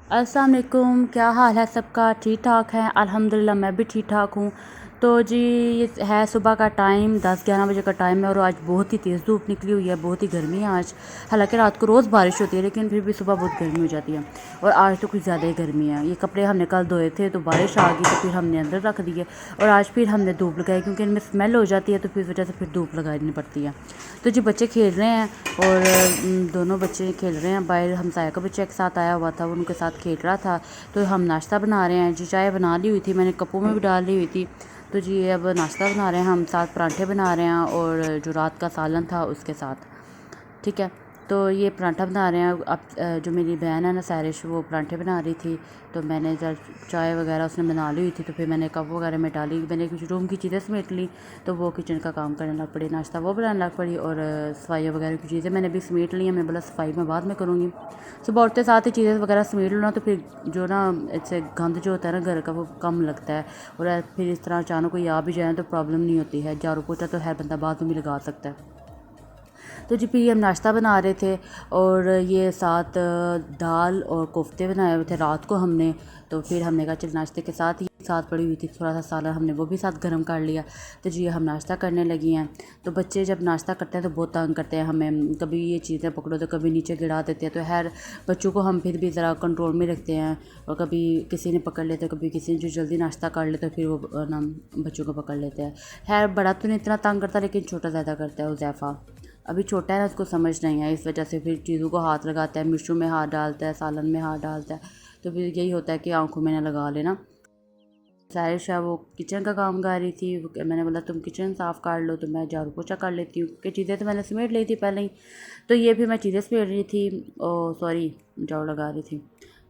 अस्सलाम वालेकुम, क्या हाल है सबका? ठीक ठाक है अल्हम्दुलिल्लाह, मैं भी ठीक ठाक हूँ। तो जी ये है सुबह का टाइम, 10-11 बजे का टाइम है और आज बहुत ही तेज़ धूप निकली हुई है, बहुत ही गर्मी है आज। हालांकि रात को रोज़ बारिश होती है लेकिन फिर भी सुबह बहुत गर्मी हो जाती है और आज तो कुछ ज़्यादा ही गर्मी है। ये कपड़े हमने कल धोए थे तो बारिश आ गई तो फिर हमने अंदर रख दिए और आज फिर हमने धूप लगाई क्योंकि इनमें स्मेल हो जाती है तो फिर इस वजह से फिर धूप लगानी पड़ती है। तो जी बच्चे खेल रहे हैं और दोनों बच्चे खेल रहे हैं बाहर। हमसाया का बच्चा एक साथ आया हुआ था, वो उनके साथ खेल रहा था। तो हम नाश्ता बना रहे हैं जी, चाय बना ली हुई थी मैंने, कपों में भी डाल ली हुई थी। तो जी अब नाश्ता बना रहे हैं हम, साथ पराठे बना रहे हैं और जो रात का सालन था उसके साथ। ठीक है, तो ये पराठा बना रहे हैं। अब जो मेरी बहन है ना सैरिश, वो पराठे बना रही थी तो मैंने जब चाय वगैरह उसने बना ली हुई थी तो फिर मैंने कप वगैरह में डाली, मैंने कुछ रूम की चीज़ें समेट ली तो वो किचन का काम करने लग पड़ी, नाश्ता वो बनाने लग पड़ी और सफाई वगैरह की चीज़ें मैंने भी समेट ली हैं। मैं बोला सफाई मैं बाद में करूँगी, सुबह उठते साथ ही चीज़ें वगैरह समेट लो ना तो फिर जो ना इससे गंद जो होता है ना घर का वो कम लगता है और फिर इस तरह अचानक कोई आ भी जाए तो प्रॉब्लम नहीं होती है। झाड़ू पोछा तो हर बंदा बाद में भी लगा सकता है। तो जी फिर हम नाश्ता बना रहे थे और ये साथ दाल और कोफ्ते बनाए हुए थे रात को हमने। तो फिर हमने कहा चल नाश्ते के साथ ही साथ पड़ी हुई थी थोड़ा सा सालन, हमने वो भी साथ गर्म कर लिया। तो जी हम नाश्ता करने लगी हैं। तो बच्चे जब नाश्ता करते हैं तो बहुत तंग करते हैं हमें, कभी ये चीज़ें पकड़ो तो कभी नीचे गिरा देते हैं। तो खैर बच्चों को हम फिर भी ज़रा कंट्रोल में रखते हैं और कभी किसी ने पकड़ लेते, कभी किसी ने जो जल्दी नाश्ता कर लेते फिर वो ना बच्चों को पकड़ लेते हैं। खैर बड़ा तो नहीं इतना तंग करता लेकिन छोटा ज़्यादा करता है। उज़ैफ़ा अभी छोटा है ना, उसको समझ नहीं है, इस वजह से फिर चीज़ों को हाथ लगाता है, मिर्चों में हाथ डालता है, सालन में हाथ डालता है। तो फिर यही होता है कि आंखों में ना लगा लेना। सारिश है वो किचन का काम कर रही थी, मैंने बोला तुम किचन साफ़ कर लो तो मैं झाड़ू पोछा कर लेती हूँ क्योंकि चीज़ें तो मैंने समेट ली थी पहले ही। तो ये भी मैं चीज़ें समेट रही थी, ओ सॉरी झाड़ू लगा रही थी।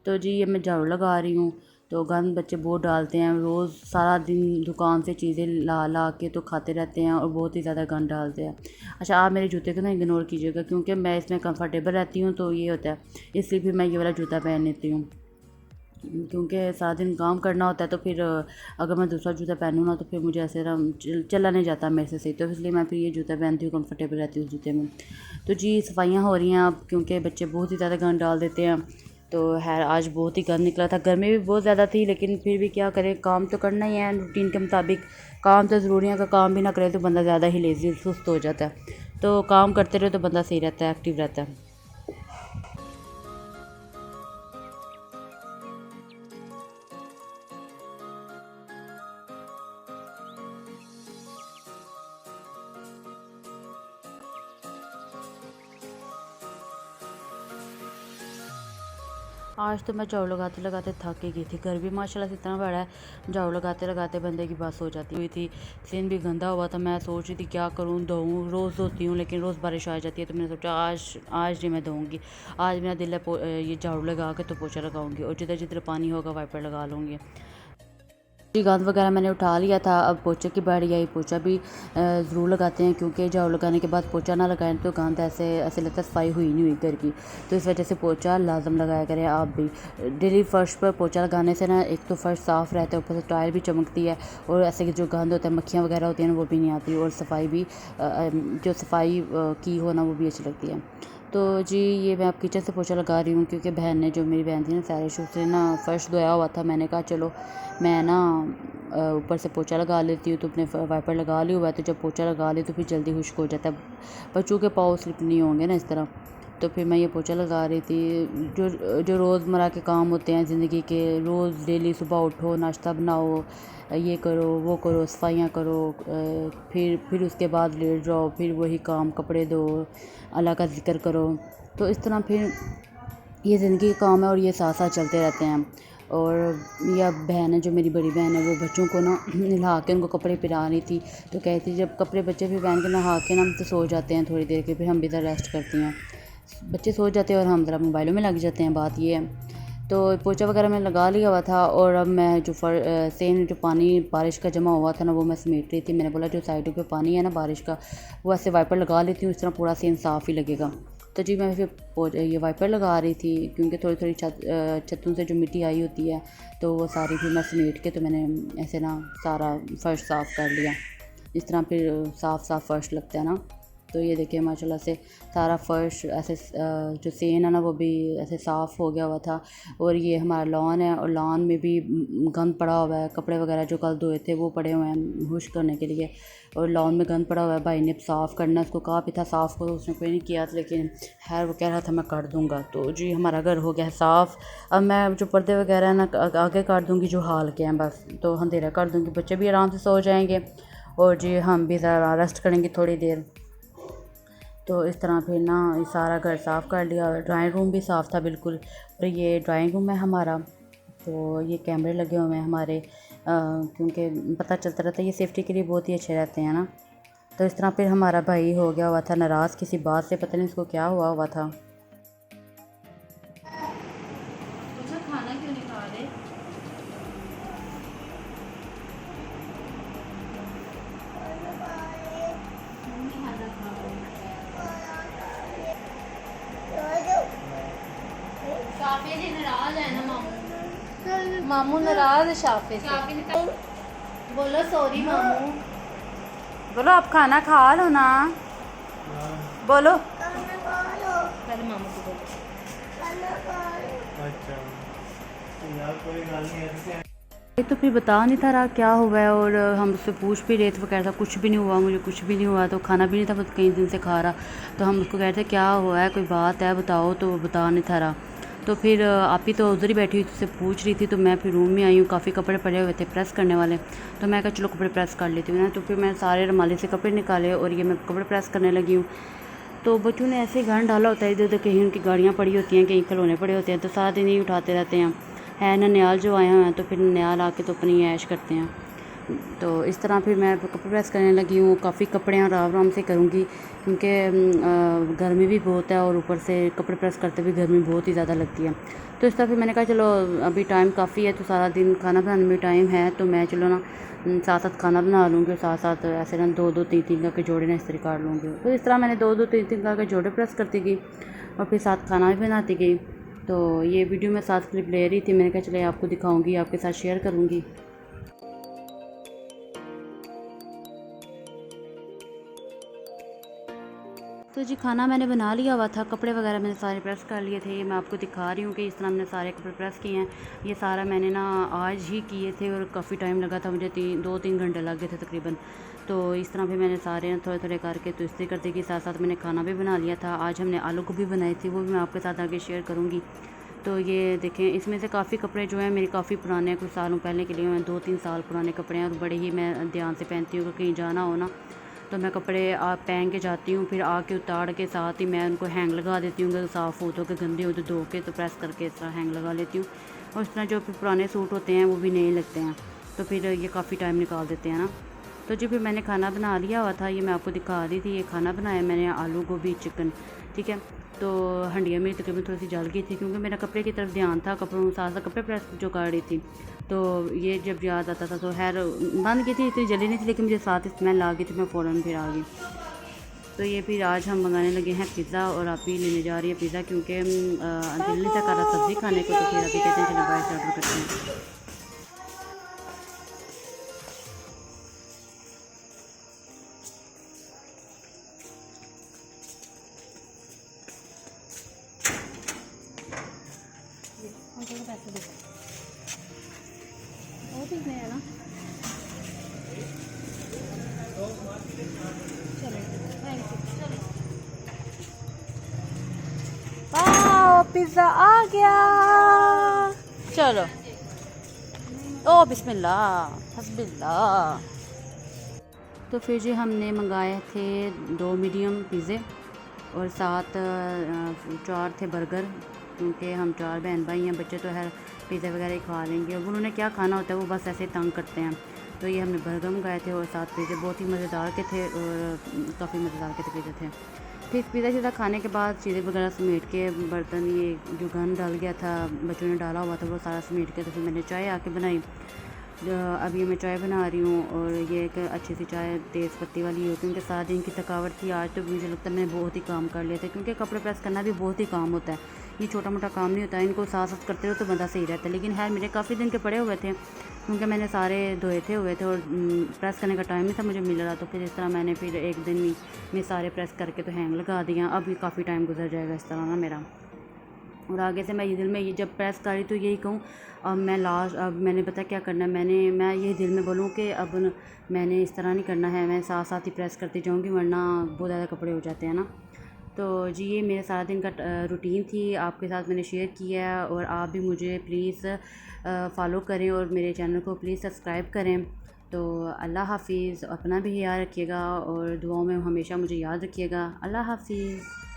तो जी ये मैं झाड़ू लगा रही हूँ। तो गंद बच्चे बहुत डालते हैं, रोज़ सारा दिन दुकान से चीज़ें ला ला के तो खाते रहते हैं और बहुत ही ज़्यादा गंद डालते हैं। अच्छा आप मेरे जूते को ना इग्नोर कीजिएगा क्योंकि मैं इसमें कंफर्टेबल रहती हूँ तो ये होता है, इसलिए भी मैं ये वाला जूता पहन लेती हूँ क्योंकि सारा दिन काम करना होता है। तो फिर अगर मैं दूसरा जूता पहनूँ ना तो फिर मुझे ऐसे ना चला नहीं जाता मेरे से सही, तो इसलिए मैं फिर ये जूता पहनती हूँ, कंफर्टेबल रहती हूँ उस जूते में। तो जी सफाइयाँ हो रही हैं अब क्योंकि बच्चे बहुत ही ज़्यादा गंद डाल देते हैं। तो खैर आज बहुत ही गंद निकला था, गर्मी भी बहुत ज़्यादा थी लेकिन फिर भी क्या करें, काम तो करना ही है रूटीन के मुताबिक। काम तो ज़रूरी है, अगर काम भी ना करे तो बंदा ज़्यादा ही लेज़ी सुस्त हो जाता है। तो काम करते रहे तो बंदा सही रहता है, एक्टिव रहता है। आज तो मैं झाड़ू लगाते लगाते थक ही गई थी, घर भी माशाल्लाह से इतना बड़ा है, झाड़ू लगाते लगाते बंदे की बस हो जाती हुई थी। सीन भी गंदा हुआ था, मैं सोच रही थी क्या करूँ, धोऊँ, रोज़ धोती हूँ लेकिन रोज़ बारिश आ जाती है तो मैंने सोचा आज नहीं मैं धोऊँगी। आज मेरा दिल है ये झाड़ू लगा के तो पोछा लगाऊँगी और जिधर जिधर पानी होगा वाइपर लगा लूँगी। जी गंद वगैरह मैंने उठा लिया था, अब पोछे की बारी आई। पोछा भी ज़रूर लगाते हैं क्योंकि झाड़ू लगाने के बाद पोछा ना लगाएं तो गंद ऐसे ऐसे लगता है सफाई हुई नहीं हुई घर की। तो इस वजह से पोछा लाजम लगाया करें आप भी। डेली फर्श पर पोछा लगाने से ना एक तो फर्श साफ़ रहता है, ऊपर से टाइल भी चमकती है और ऐसे कि जो गंद होता है, मक्खियाँ वगैरह होती हैं वो भी नहीं आती और सफाई भी जो सफाई की हो ना वो भी अच्छी लगती है। तो जी ये मैं अब किचन से पोछा लगा रही हूँ क्योंकि बहन ने, जो मेरी बहन थी ना सैरिश, उसने ना फ़र्श धोया हुआ था। मैंने कहा चलो मैं ना ऊपर से पोछा लगा लेती हूँ, तो अपने वाइपर लगा ली हुआ है तो जब पोछा लगा ली तो फिर जल्दी खुश्क हो जाता है, बच्चों के पाँव स्लिप नहीं होंगे ना इस तरह। तो फिर मैं ये पोछा लगा रही थी। जो जो रोज़मर्रा के काम होते हैं ज़िंदगी के, रोज़ डेली सुबह उठो, नाश्ता बनाओ, ये करो वो करो, सफाइयाँ करो, फिर उसके बाद लेट जाओ, फिर वही काम, कपड़े धो, अल्लाह का ज़िक्र करो। तो इस तरह फिर ये ज़िंदगी का काम है और ये साथ साथ चलते रहते हैं। और यह बहन है, जो मेरी बड़ी बहन है, वो बच्चों को ना नहा के उनको कपड़े पहना रही थी। तो कहती जब कपड़े बच्चे फिर पहन के नहा के ना तो सो जाते हैं थोड़ी देर के, फिर हम भी इधर रेस्ट करती हैं। बच्चे सो जाते हैं और हम ज़रा मोबाइलों में लग जाते हैं, बात ये है। तो पोछा वगैरह मैंने लगा लिया हुआ था और अब मैं जो सेम जो पानी बारिश का जमा हुआ था ना वो मैं समेट रही थी। मैंने बोला जो साइडों पे पानी है ना बारिश का, वो ऐसे वाइपर लगा लेती हूँ, इस तरह पूरा सेम साफ़ ही लगेगा। तो जी मैं फिर ये वाइपर लगा रही थी क्योंकि थोड़ी थोड़ी छतों से जो मिट्टी आई होती है तो वो सारी फिर मैं समेट के तो मैंने ऐसे ना सारा फ़र्श साफ़ कर लिया। इस तरह फिर साफ़ साफ़ फ़र्श लगता है ना। तो ये देखिए माशाल्लाह से सारा फ़र्श ऐसे जो सेन है ना वो भी ऐसे साफ़ हो गया हुआ था। और ये हमारा लॉन है और लॉन में भी गंद पड़ा हुआ है, कपड़े वगैरह जो कल धोए थे वो पड़े हुए हैं हुश करने के लिए। और लॉन में गंद पड़ा हुआ है, भाई ने साफ़ करना, उसको कहा भी था साफ़ करो, उसने कोई नहीं किया, लेकिन खैर वो कह रहा था मैं कर दूँगा। तो जी हमारा घर हो गया है साफ़। अब मैं जो पर्दे वगैरह है ना आगे कर दूँगी जो हाल के हैं, बस तो अंधेरा कर दूँगी, बच्चे भी आराम से सो जाएंगे और जी हम भी ज़रा रेस्ट करेंगे थोड़ी देर। तो इस तरह फिर ना ये सारा घर साफ़ कर लिया। ड्राइंग रूम भी साफ़ था बिल्कुल। और ये ड्राइंग रूम है हमारा, तो ये कैमरे लगे हुए हैं हमारे, क्योंकि पता चलता रहता है, ये सेफ्टी के लिए बहुत ही अच्छे रहते हैं ना। तो इस तरह फिर हमारा भाई हो गया हुआ था नाराज़ किसी बात से, पता नहीं उसको क्या हुआ था। खाना क्यों नहीं खा रहे? शाफे जी नाराज है ना मामू, मामू नाराज है शाफे से। बोलो सॉरी मामू, बोलो आप खाना खा लो ना, बोलो पहले मामू को बोलो। अच्छा यार कोई गल नहीं है तो फिर बता नहीं था रहा क्या हुआ है। और हम उससे पूछ भी रहे थे, वो कह रहा था कुछ भी नहीं हुआ, मुझे कुछ भी नहीं हुआ। तो खाना भी नहीं था, वो कई दिन से खा रहा। तो हम उसको कह रहे थे क्या हुआ है, कोई बात है बताओ, तो वो बता नहीं था रहा। तो फिर आप ही तो उधर ही बैठी हुई उससे पूछ रही थी। तो मैं फिर रूम में आई हूँ, काफ़ी कपड़े पड़े हुए थे प्रेस करने वाले। तो मैं कहा चलो कपड़े प्रेस कर लेती हूँ ना। तो फिर मैं सारे रुमाले से कपड़े निकाले और ये मैं कपड़े प्रेस करने लगी हूँ। तो बच्चों ने ऐसे गंद डाला होता है इधर उधर, कहीं उनकी गाड़ियाँ पड़ी होती हैं, कहीं खिलौने पड़े होते हैं, तो सारा दिन ही उठाते रहते हैं। है ननियाल जो आए हुए हैं, तो फिर ननियाल आके तो अपनी ऐश करते हैं। तो इस तरह फिर मैं कपड़े प्रेस करने लगी हूँ। काफ़ी कपड़े आराम आराम से करूँगी क्योंकि गर्मी भी बहुत है और ऊपर से कपड़े प्रेस करते भी गर्मी बहुत ही ज़्यादा लगती है। तो इस तरह फिर मैंने कहा चलो अभी टाइम काफ़ी है, तो सारा दिन खाना बनाने में टाइम है, तो मैं चलो ना साथ साथ खाना बना लूँगी और साथ साथ ऐसे ना दो दो तीन तीन करके जोड़े ना इस्त्री काट लूँगी। तो इस तरह मैंने दो दो तीन तीन करके जोड़े प्रेस करती गई और फिर साथ खाना भी बनाती गई। तो ये वीडियो मैं साथ क्लिप ले रही थी, मैंने कहा चले आपको दिखाऊंगी, आपके साथ शेयर करूंगी। तो जी खाना मैंने बना लिया हुआ था, कपड़े वगैरह मैंने सारे प्रेस कर लिए थे। ये मैं आपको दिखा रही हूँ कि इस तरह मैंने सारे कपड़े प्रेस किए हैं। ये सारा मैंने ना आज ही किए थे और काफ़ी टाइम लगा था मुझे, 2-3 घंटे लग गए थे तकरीबन। तो इस तरह भी मैंने सारे थोड़े थोड़े करके तो इस्त्री करते कि साथ साथ मैंने खाना भी बना लिया था। आज हमने आलू गोभी बनाई थी, वो भी मैं आपके साथ आगे शेयर करूँगी। तो ये देखें, इसमें से काफ़ी कपड़े जो हैं मेरे काफ़ी पुराने हैं, कुछ सालों पहले के लिए हैं, 2-3 साल पुराने कपड़े हैं और बड़े ही मैं ध्यान से पहनती हूँ। कहीं जाना हो ना तो मैं कपड़े पहन के जाती हूँ, फिर आके उतार के साथ ही मैं उनको हैंग लगा देती हूँ। अगर साफ़ हो तो के गंदे हो तो धो के तो प्रेस करके इस तरह हैंग लगा लेती हूँ। और इस तरह जो फिर पुराने सूट होते हैं वो भी नए लगते हैं, तो फिर ये काफ़ी टाइम निकाल देते हैं ना। तो जी फिर मैंने खाना बना लिया हुआ था, ये मैं आपको दिखा रही थी। ये खाना बनाया मैंने आलू गोभी चिकन, ठीक है। तो हंडिया मेरी तकरीबन थोड़ी सी जल गई थी क्योंकि मेरा कपड़े की तरफ ध्यान था, कपड़ों साथ साथ कपड़े प्रेस जो कर रही थी। तो ये जब याद आता था तो खैर बंद की थी, इतनी जली नहीं थी, लेकिन मुझे साथ स्मेल आ गई थी, मैं फ़ौरन फिर आ गई। तो ये फिर आज हम मंगाने लगे हैं पिज़्ज़ा और आप ही लेने जा रही है पिज़्ज़ा क्योंकि दिल नहीं था कर रहा सब्ज़ी खाने को, तो फिर अभी कहते हैं चलो बाहर से ऑर्डर करते हैं। पैसे दे वो किसने है ना, पिज़्ज़ा आ गया, चलो ओ बिस्मिल्लाह हस्बिल्लाह। तो फिर जी हमने मंगाए थे 2 मीडियम पिज़्ज़े और साथ 4 थे बर्गर, क्योंकि हम 4 बहन भाई हैं, बच्चे तो है पिज़्ज़ा वगैरह ही खा लेंगे और उन्होंने क्या खाना होता है वो बस ऐसे तंग करते हैं। तो ये हमने बर्गर मंगाए थे और साथ पिज़्ज़े बहुत ही मज़ेदार के थे और काफ़ी मज़ेदार के पिज़्ज़े थे। फिर पिज़्ज़ा शिज़्ज़ा खाने के बाद चीज़ें वगैरह समेट के बर्तन, ये जो गंद डल गया था बच्चों ने डाला हुआ था वो सारा समेट के, तो फिर मैंने चाय आके बनाई। अब ये मैं चाय बना रही हूँ और ये एक अच्छी सी चाय तेज़ पत्ती वाली है क्योंकि सारा दिन की थकावट थी आज, तो मुझे लगता है मैंने बहुत ही काम कर लिया था क्योंकि कपड़े प्रेस करना भी बहुत ही काम होता है। ये छोटा मोटा काम नहीं होता है, इनको साथ साथ करते हो तो बंदा सही रहता है। लेकिन खैर मेरे काफ़ी दिन के पड़े हुए थे क्योंकि मैंने सारे धोए थे हुए थे और प्रेस करने का टाइम नहीं था मुझे मिल रहा, तो फिर इस तरह मैंने फिर एक दिन में सारे प्रेस करके तो हैंग लगा दिया। अब ये काफ़ी टाइम गुजर जाएगा इस तरह ना मेरा। और आगे से मैं ये दिल में ये जब प्रेस करी तो यही कहूँ, अब मैंने पता क्या करना है, मैं यही दिल में बोलूँ कि अब मैंने इस तरह नहीं करना है, मैं साथ साथ ही प्रेस करती जाऊँगी वरना बहुत ज़्यादा कपड़े हो जाते हैं ना। तो जी ये मेरे सारा दिन का रूटीन थी, आपके साथ मैंने शेयर किया है। और आप भी मुझे प्लीज़ फॉलो करें और मेरे चैनल को प्लीज़ सब्सक्राइब करें। तो अल्लाह हाफ़िज़, अपना भी ख्याल रखिएगा और दुआओं में हमेशा मुझे याद रखिएगा। अल्लाह हाफ़िज़।